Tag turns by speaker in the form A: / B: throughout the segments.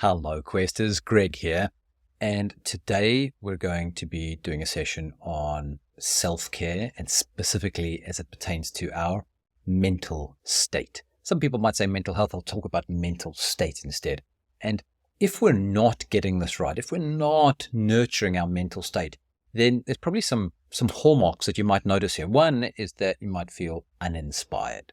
A: Hello, Questers. Greg here. And today we're going to be doing a session on self-care and specifically as it pertains to our mental state. Some people might say mental health. I'll talk about mental state instead. And if we're not getting this right, if we're not nurturing our mental state, then there's probably some hallmarks that you might notice here. One is that you might feel uninspired,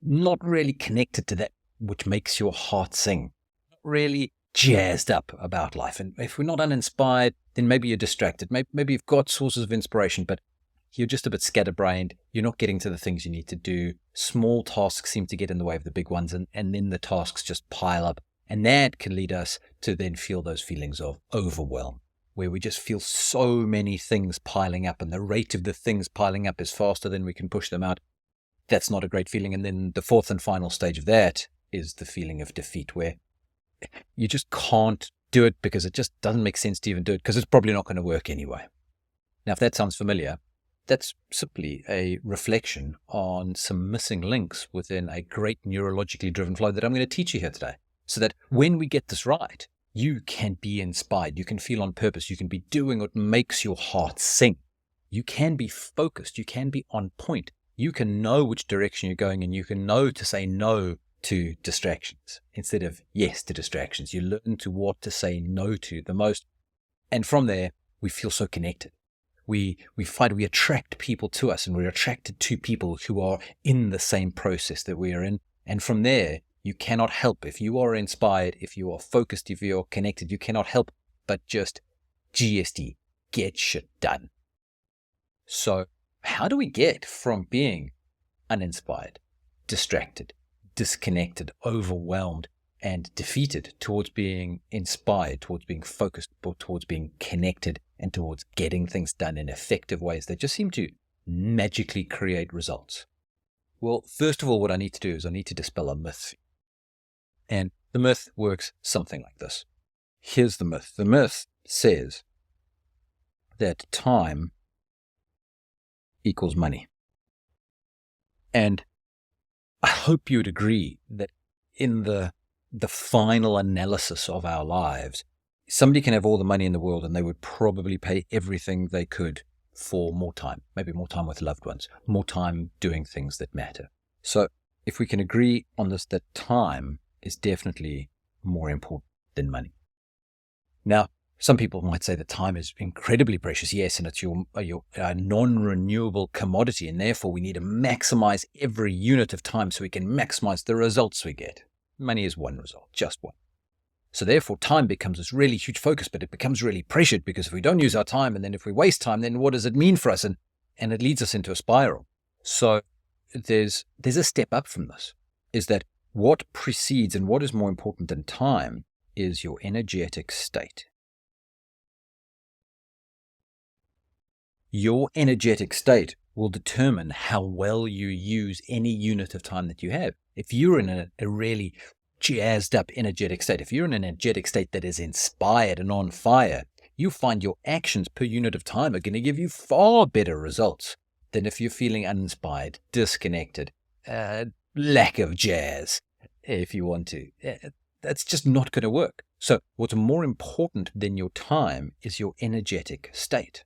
A: not really connected to that which makes your heart sing, not really jazzed up about life. And if we're not uninspired, then maybe you're distracted. Maybe you've got sources of inspiration, but you're just a bit scatterbrained. You're not getting to the things you need to do. Small tasks seem to get in the way of the big ones, and then the tasks just pile up. And that can lead us to then feel those feelings of overwhelm, where we just feel so many things piling up, and the rate of the things piling up is faster than we can push them out. That's not a great feeling. And then the fourth and final stage of that is the feeling of defeat, where you just can't do it because it just doesn't make sense to even do it because it's probably not going to work anyway. Now, if that sounds familiar, that's simply a reflection on some missing links within a great neurologically driven flow that I'm going to teach you here today, so that when we get this right, you can be inspired, you can feel on purpose, you can be doing what makes your heart sing. You can be focused, you can be on point, you can know which direction you're going, and you can know to say no to distractions instead of yes to distractions. You learn to what to say no to the most. And from there, we feel so connected. We attract people to us, and we're attracted to people who are in the same process that we are in. And from there, you cannot help, if you are inspired, if you are focused, if you are connected, you cannot help but just GSD, get shit done. So how do we get from being uninspired, distracted, disconnected, overwhelmed, and defeated towards being inspired, towards being focused, towards being connected, and towards getting things done in effective ways that just seem to magically create results? Well, first of all, what I need to do is I need to dispel a myth. And the myth works something like this. Here's the myth. The myth says that time equals money. And I hope you would agree that in the final analysis of our lives, somebody can have all the money in the world and they would probably pay everything they could for more time, maybe more time with loved ones, more time doing things that matter. So if we can agree on this, that time is definitely more important than money. Now, some people might say that time is incredibly precious, yes, and it's your non-renewable commodity, and therefore we need to maximize every unit of time so we can maximize the results we get. Money is one result, just one. So therefore, time becomes this really huge focus, but it becomes really pressured because if we don't use our time, and then if we waste time, then what does it mean for us? And it leads us into a spiral. So there's a step up from this, is that what precedes and what is more important than time is your energetic state. Your energetic state will determine how well you use any unit of time that you have. If you're in a really jazzed up energetic state, if you're in an energetic state that is inspired and on fire, you find your actions per unit of time are going to give you far better results than if you're feeling uninspired, disconnected, lack of jazz, if you want to. That's just not going to work. So what's more important than your time is your energetic state.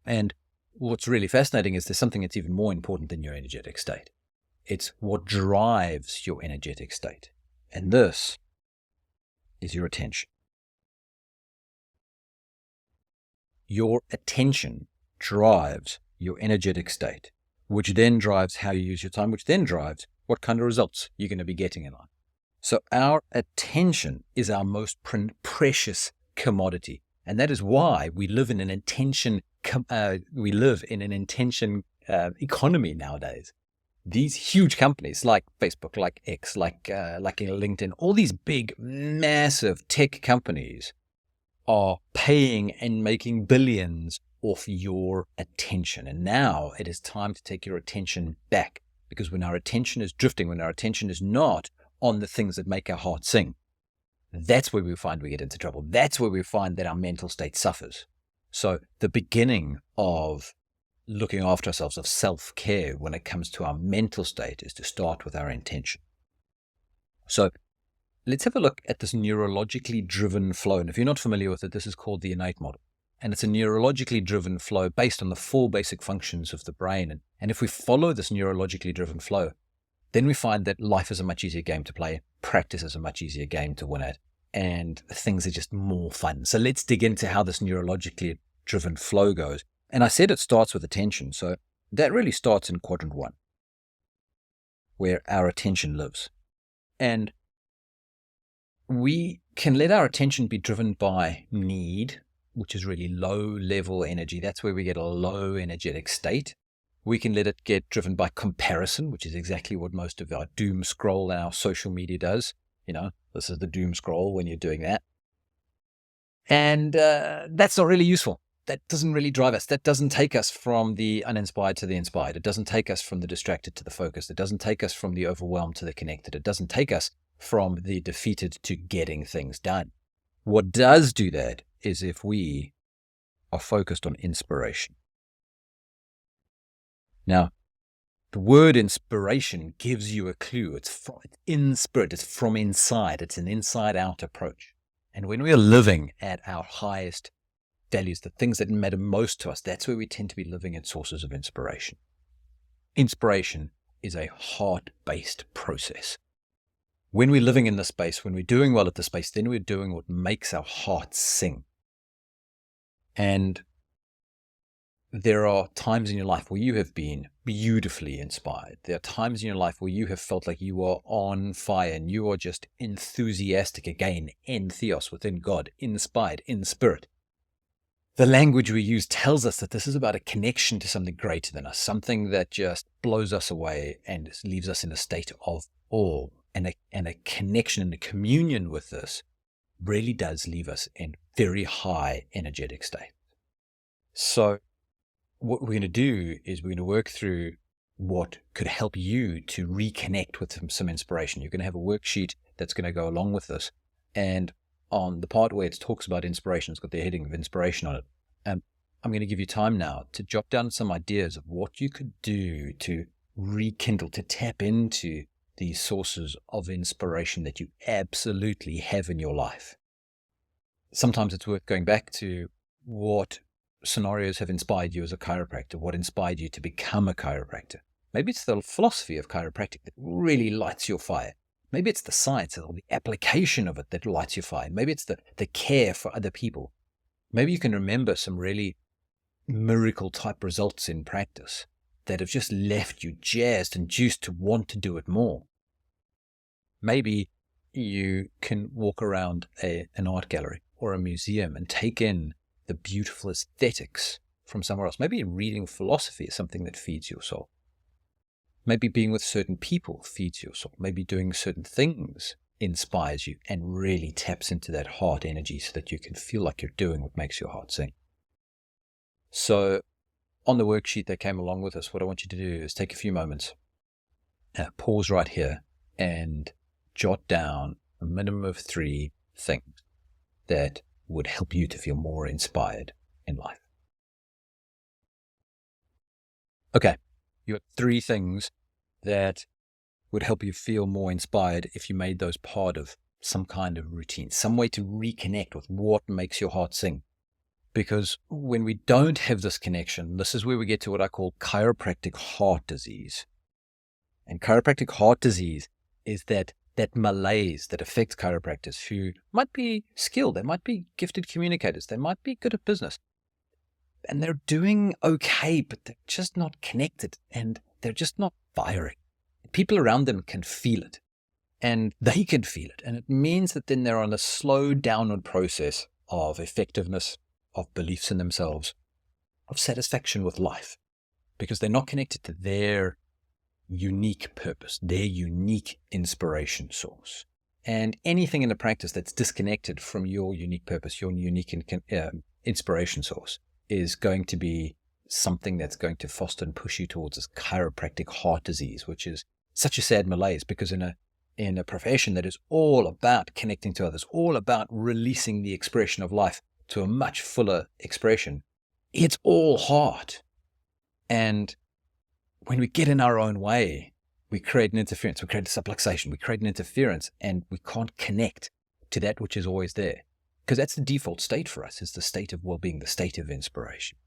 A: And what's really fascinating is there's something that's even more important than your energetic state. It's what drives your energetic state. And this is your attention. Your attention drives your energetic state, which then drives how you use your time, which then drives what kind of results you're going to be getting in life. So our attention is our most precious commodity. And that is why we live in an intention economy nowadays. These huge companies like Facebook, like X, like LinkedIn, all these big, massive tech companies are paying and making billions off your attention. And now it is time to take your attention back, because when our attention is drifting, when our attention is not on the things that make our heart sing, that's where we find we get into trouble. That's where we find that our mental state suffers. So the beginning of looking after ourselves, of self-care when it comes to our mental state, is to start with our intention. So let's have a look at this neurologically driven flow. And if you're not familiar with it, this is called the innate model. And it's a neurologically driven flow based on the 4 basic functions of the brain. And if we follow this neurologically driven flow, then we find that life is a much easier game to play, practice is a much easier game to win at, and things are just more fun. So let's dig into how this neurologically driven flow goes. And I said it starts with attention. So that really starts in quadrant 1, where our attention lives. And we can let our attention be driven by need, which is really low level energy. That's where we get a low energetic state. We can let it get driven by comparison, which is exactly what most of our doom scroll and our social media does. This is the doom scroll when you're doing that. And that's not really useful. That doesn't really drive us. That doesn't take us from the uninspired to the inspired. It doesn't take us from the distracted to the focused. It doesn't take us from the overwhelmed to the connected. It doesn't take us from the defeated to getting things done. What does do that is if we are focused on inspiration. Now, the word inspiration gives you a clue. It's in spirit. It's from inside. It's an inside-out approach. And when we are living at our highest values, the things that matter most to us, that's where we tend to be living at sources of inspiration. Inspiration is a heart-based process. When we're living in this space, when we're doing well at the space, then we're doing what makes our hearts sing. And there are times in your life where you have been beautifully inspired. There are times in your life where you have felt like you are on fire and you are just enthusiastic again, en theos, within God, inspired, in spirit. The language we use tells us that this is about a connection to something greater than us, something that just blows us away and leaves us in a state of awe. And a connection and a communion with this really does leave us in very high energetic state. So what we're going to do is we're going to work through what could help you to reconnect with some inspiration. You're going to have a worksheet that's going to go along with this. And on the part where it talks about inspiration, it's got the heading of inspiration on it. I'm going to give you time now to jot down some ideas of what you could do to rekindle, to tap into these sources of inspiration that you absolutely have in your life. Sometimes it's worth going back to what scenarios have inspired you as a chiropractor, what inspired you to become a chiropractor. Maybe it's the philosophy of chiropractic that really lights your fire. Maybe it's the science or the application of it that lights your fire. Maybe it's the care for other people. Maybe you can remember some really miracle type results in practice that have just left you jazzed and juiced to want to do it more. Maybe you can walk around an art gallery or a museum and take in the beautiful aesthetics from somewhere else. Maybe reading philosophy is something that feeds your soul. Maybe being with certain people feeds your soul. Maybe doing certain things inspires you and really taps into that heart energy so that you can feel like you're doing what makes your heart sing. So on the worksheet that came along with us, what I want you to do is take a few moments, pause right here and jot down a minimum of 3 things that would help you to feel more inspired in life. Okay, you have 3 things that would help you feel more inspired if you made those part of some kind of routine, some way to reconnect with what makes your heart sing. Because when we don't have this connection, this is where we get to what I call chiropractic heart disease. And chiropractic heart disease is that malaise that affects chiropractors who might be skilled, they might be gifted communicators, they might be good at business, and they're doing okay, but they're just not connected and they're just not firing. People around them can feel it and they can feel it. And it means that then they're on a slow downward process of effectiveness, of beliefs in themselves, of satisfaction with life, because they're not connected to their unique purpose, their unique inspiration source. And anything in the practice that's disconnected from your unique purpose, your unique inspiration source, is going to be something that's going to foster and push you towards this chiropractic heart disease, which is such a sad malaise, because in a profession that is all about connecting to others, all about releasing the expression of life to a much fuller expression, it's all heart. And when we get in our own way, we create an interference, we create a subluxation, we create an interference, and we can't connect to that which is always there. Because that's the default state for us, is the state of well-being, the state of inspiration.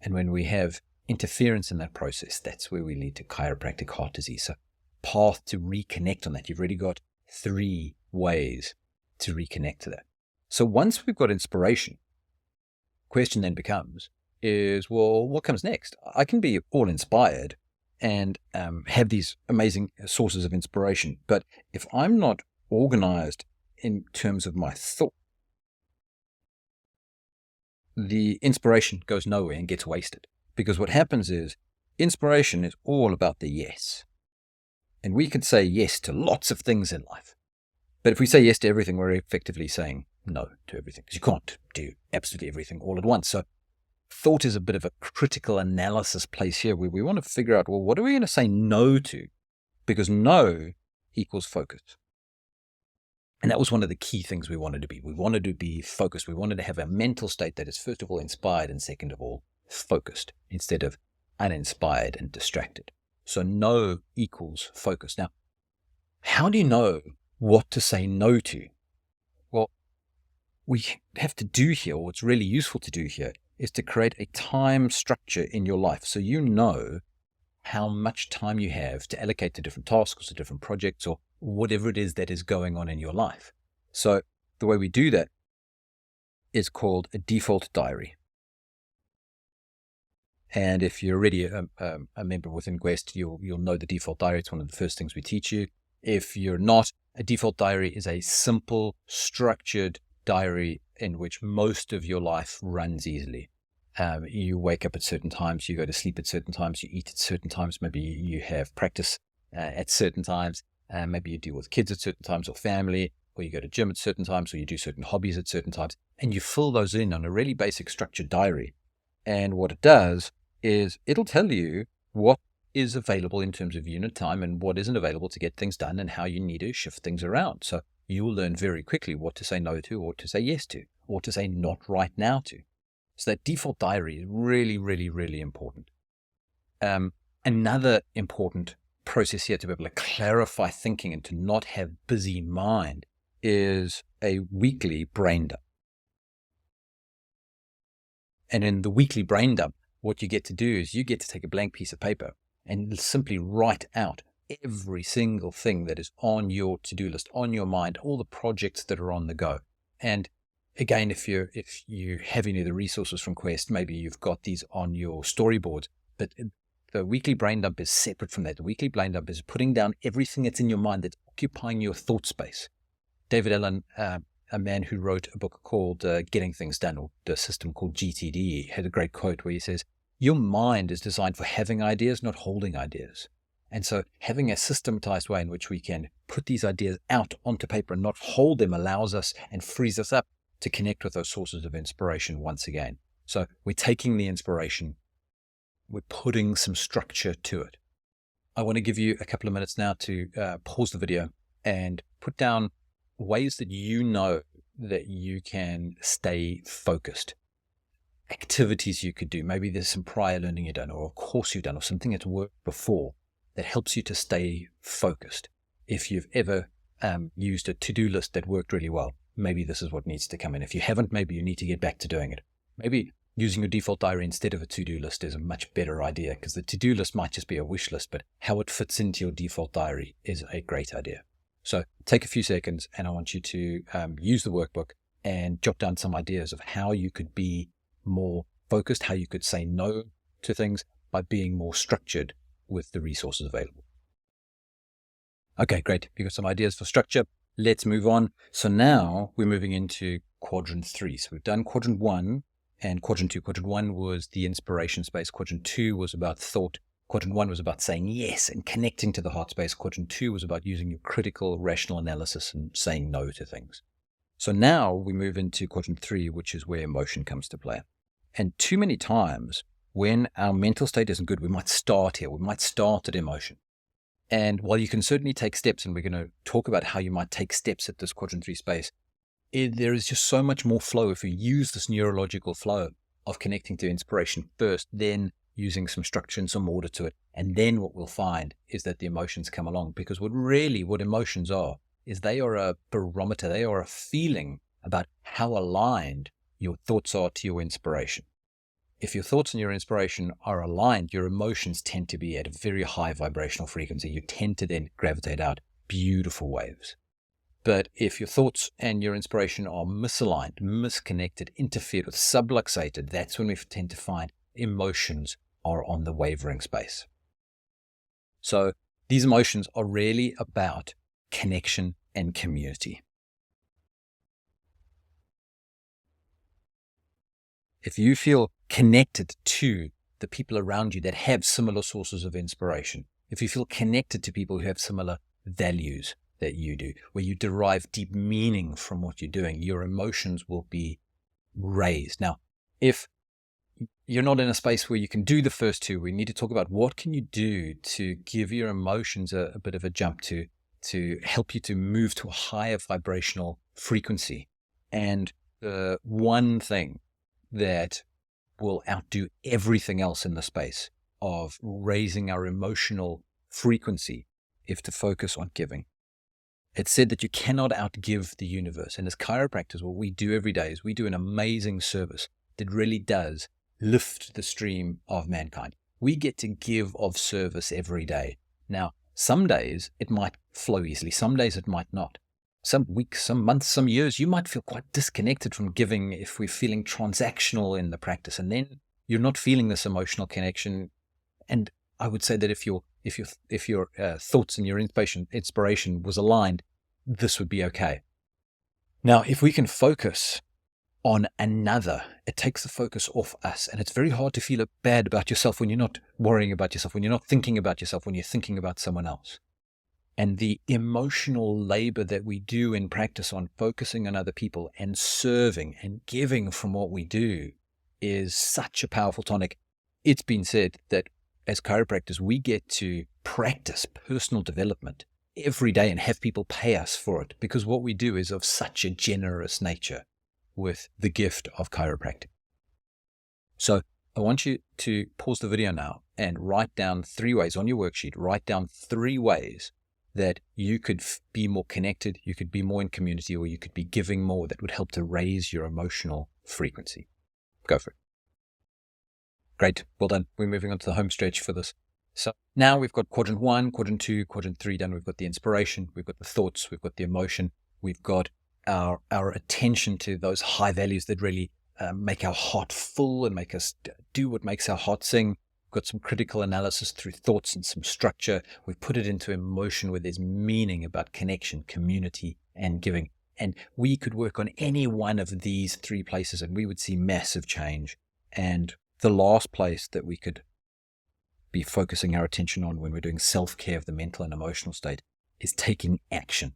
A: And when we have interference in that process, that's where we lead to chiropractic heart disease. So path to reconnect on that. You've already got 3 ways to reconnect to that. So once we've got inspiration, question then becomes is, well, what comes next? I can be all inspired and have these amazing sources of inspiration. But if I'm not organized in terms of my thought, the inspiration goes nowhere and gets wasted. Because what happens is inspiration is all about the yes. And we could say yes to lots of things in life. But if we say yes to everything, we're effectively saying no to everything. Because you can't do absolutely everything all at once. So thought is a bit of a critical analysis place here where we want to figure out, well, what are we going to say no to? Because no equals focus. And that was one of the key things we wanted to be. We wanted to be focused. We wanted to have a mental state that is, first of all, inspired and second of all, focused instead of uninspired and distracted. So no equals focus. Now, how do you know what to say no to? Well, we have to do here, or what's really useful to do here, is to create a time structure in your life so you know how much time you have to allocate to different tasks or different projects or whatever it is that is going on in your life. So the way we do that is called a default diary. And if you're already a member within Quest, you'll know the default diary. It's one of the first things we teach you. If you're not, a default diary is a simple, structured diary in which most of your life runs easily. You wake up at certain times, you go to sleep at certain times, you eat at certain times, maybe you have practice at certain times, maybe you deal with kids at certain times or family, or you go to gym at certain times, or you do certain hobbies at certain times, and you fill those in on a really basic structured diary. And what it does is it'll tell you what is available in terms of unit time and what isn't available to get things done and how you need to shift things around. So you will learn very quickly what to say no to or to say yes to or to say not right now to. So that default diary is really, really, really important. Another important process here to be able to clarify thinking and to not have busy mind is a weekly brain dump. And in the weekly brain dump, what you get to do is you get to take a blank piece of paper and simply write out every single thing that is on your to-do list, on your mind, all the projects that are on the go. And again, if you have any of the resources from Quest, maybe you've got these on your storyboards, but the weekly brain dump is separate from that. The weekly brain dump is putting down everything that's in your mind that's occupying your thought space. David Allen, a man who wrote a book called Getting Things Done, or the system called GTD, had a great quote where he says, your mind is designed for having ideas, not holding ideas. And so having a systematized way in which we can put these ideas out onto paper and not hold them allows us and frees us up to connect with those sources of inspiration once again. So we're taking the inspiration, we're putting some structure to it. I want to give you a couple of minutes now to pause the video and put down ways that you know that you can stay focused. Activities you could do. Maybe there's some prior learning you've done or a course you've done or something that's worked before that helps you to stay focused. If you've ever used a to-do list that worked really well, maybe this is what needs to come in. If you haven't, maybe you need to get back to doing it. Maybe using your default diary instead of a to-do list is a much better idea because the to-do list might just be a wish list, but how it fits into your default diary is a great idea. So take a few seconds and I want you to use the workbook and jot down some ideas of how you could be more focused, how you could say no to things by being more structured with the resources available. Okay, great. You've got some ideas for structure. Let's move on. So now we're moving into quadrant 3. So we've done quadrant 1 and quadrant 2. Quadrant 1 was the inspiration space. Quadrant 2 was about thought. Quadrant 1 was about saying yes and connecting to the heart space. Quadrant 2 was about using your critical, rational analysis and saying no to things. So now we move into quadrant 3, which is where emotion comes to play. And too many times when our mental state isn't good, we might start here. We might start at emotion. And while you can certainly take steps, and we're going to talk about how you might take steps at this quadrant 3 space, there is just so much more flow if you use this neurological flow of connecting to inspiration first, then using some structure and some order to it. And then what we'll find is that the emotions come along, because what emotions are is they are a barometer. They are a feeling about how aligned your thoughts are to your inspiration. If your thoughts and your inspiration are aligned, your emotions tend to be at a very high vibrational frequency. You tend to then gravitate out beautiful waves. But if your thoughts and your inspiration are misaligned, misconnected, interfered with, subluxated, that's when we tend to find emotions are on the wavering space. So these emotions are really about connection and community. If you feel connected to the people around you that have similar sources of inspiration, if you feel connected to people who have similar values that you do, where you derive deep meaning from what you're doing, your emotions will be raised. Now, if you're not in a space where you can do the first two, we need to talk about what can you do to give your emotions a bit of a jump to help you to move to a higher vibrational frequency. And the one thing that will outdo everything else in the space of raising our emotional frequency is to focus on giving. It's said that you cannot outgive the universe. And as chiropractors, what we do every day is we do an amazing service that really does lift the stream of mankind. We get to give of service every day. Now, some days it might flow easily. Some days it might not. Some weeks, some months, some years, you might feel quite disconnected from giving if we're feeling transactional in the practice. And then you're not feeling this emotional connection. And I would say that if your thoughts and your inspiration was aligned, this would be okay. Now, if we can focus on another, it takes the focus off us. And it's very hard to feel bad about yourself when you're not worrying about yourself, when you're not thinking about yourself, when you're thinking about someone else. And the emotional labor that we do in practice on focusing on other people and serving and giving from what we do is such a powerful tonic. It's been said that as chiropractors, we get to practice personal development every day and have people pay us for it, because what we do is of such a generous nature with the gift of chiropractic. So I want you to pause the video now and write down 3 ways on your worksheet. Write down 3 ways that you could be more connected, you could be more in community, or you could be giving more that would help to raise your emotional frequency. Go for it. Great. Well done. We're moving on to the home stretch for this. So now we've got quadrant 1, quadrant 2, quadrant 3 done. We've got the inspiration, we've got the thoughts, we've got the emotion, we've got our attention to those high values that really make our heart full and make us do what makes our heart sing. We've got some critical analysis through thoughts and some structure. We've put it into emotion where there's meaning about connection, community, and giving. And we could work on any one of these 3 places and we would see massive change. And the last place that we could be focusing our attention on when we're doing self-care of the mental and emotional state is taking action.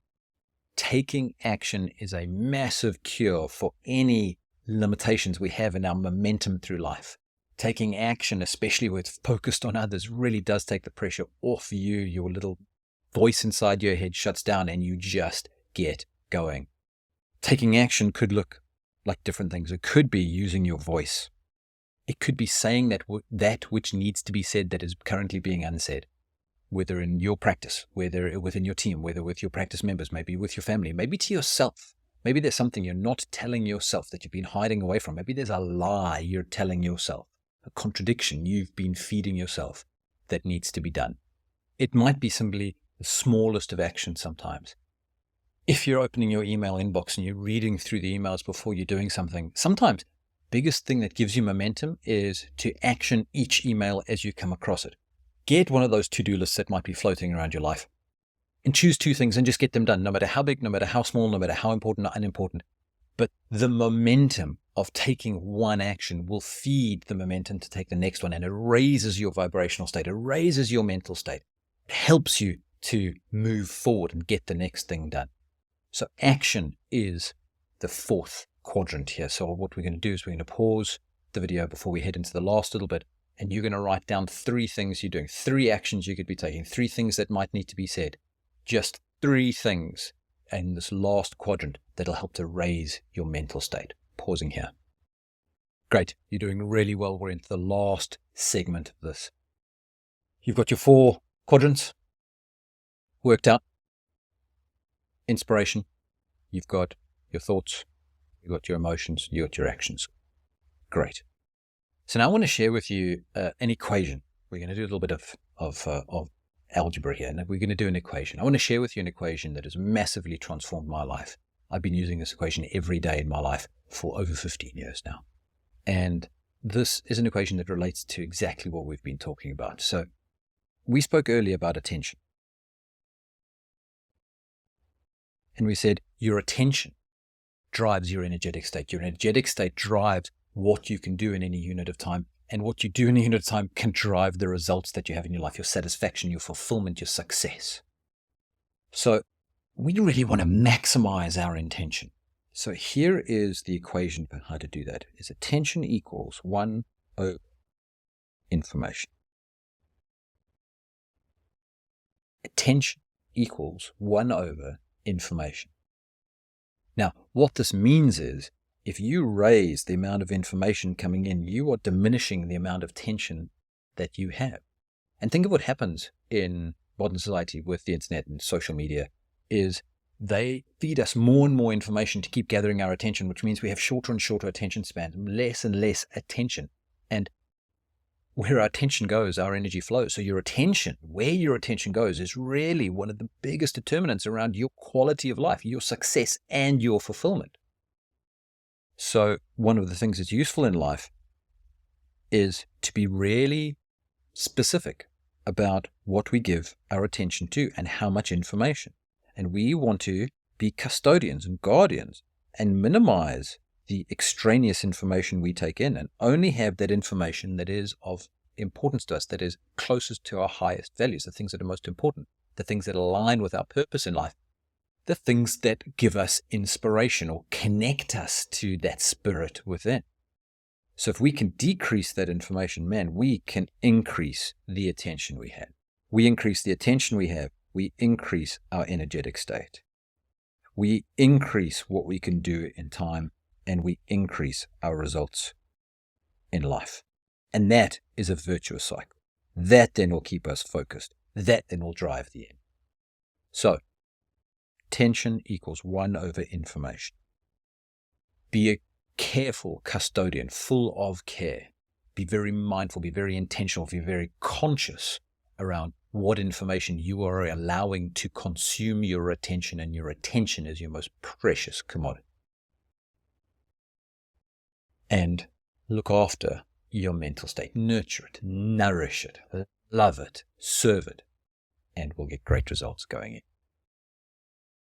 A: Taking action is a massive cure for any limitations we have in our momentum through life. Taking action, especially with focused on others, really does take the pressure off you. Your little voice inside your head shuts down and you just get going. Taking action could look like different things. It could be using your voice. It could be saying that which needs to be said that is currently being unsaid, whether in your practice, whether within your team, whether with your practice members, maybe with your family, maybe to yourself. Maybe there's something you're not telling yourself that you've been hiding away from. Maybe there's a lie you're telling yourself, a contradiction you've been feeding yourself that needs to be done. It might be simply the smallest of actions sometimes. If you're opening your email inbox and you're reading through the emails before you're doing something, sometimes biggest thing that gives you momentum is to action each email as you come across it. Get one of those to-do lists that might be floating around your life and choose 2 things and just get them done, no matter how big, no matter how small, no matter how important or unimportant. But the momentum of taking one action will feed the momentum to take the next one, and it raises your vibrational state. It raises your mental state. It helps you to move forward and get the next thing done. So action is the 4th quadrant here. So what we're going to do is we're going to pause the video before we head into the last little bit, and you're going to write down 3 things you're doing, 3 actions you could be taking, 3 things that might need to be said. Just 3 things in this last quadrant that'll help to raise your mental state. Pausing here. Great. You're doing really well. We're into the last segment of this. You've got your 4 quadrants worked out. Inspiration, you've got your thoughts, you've got your emotions, you've got your actions. Great. So now I want to share with you an equation. We're going to do a little bit of algebra here. And we're going to do an equation. I want to share with you an equation that has massively transformed my life. I've been using this equation every day in my life for over 15 years now. And this is an equation that relates to exactly what we've been talking about. So we spoke earlier about attention. And we said your attention drives your energetic state. Your energetic state drives what you can do in any unit of time. And what you do in a unit of time can drive the results that you have in your life, your satisfaction, your fulfillment, your success. So we really want to maximize our intention. So here is the equation for how to do that. Is attention equals 1 over information. Attention equals 1 over information. Now, what this means is if you raise the amount of information coming in, you are diminishing the amount of tension that you have. And think of what happens in modern society with the internet and social media is they feed us more and more information to keep gathering our attention, which means we have shorter and shorter attention spans, less and less attention. And where our attention goes, our energy flows. So your attention, where your attention goes, is really one of the biggest determinants around your quality of life, your success, and your fulfillment. So one of the things that's useful in life is to be really specific about what we give our attention to and how much information. And we want to be custodians and guardians and minimize the extraneous information we take in and only have that information that is of importance to us, that is closest to our highest values, the things that are most important, the things that align with our purpose in life, the things that give us inspiration or connect us to that spirit within. So if we can decrease that information, man, we can increase the attention we have. We increase the attention we have, we increase our energetic state. We increase what we can do in time, and we increase our results in life. And that is a virtuous cycle. That then will keep us focused. That then will drive the end. So, attention equals 1 over information. Be a careful custodian, full of care. Be very mindful, be very intentional, be very conscious around what information you are allowing to consume your attention, and your attention is your most precious commodity. And look after your mental state. Nurture it, nourish it, love it, serve it, and we'll get great results going in.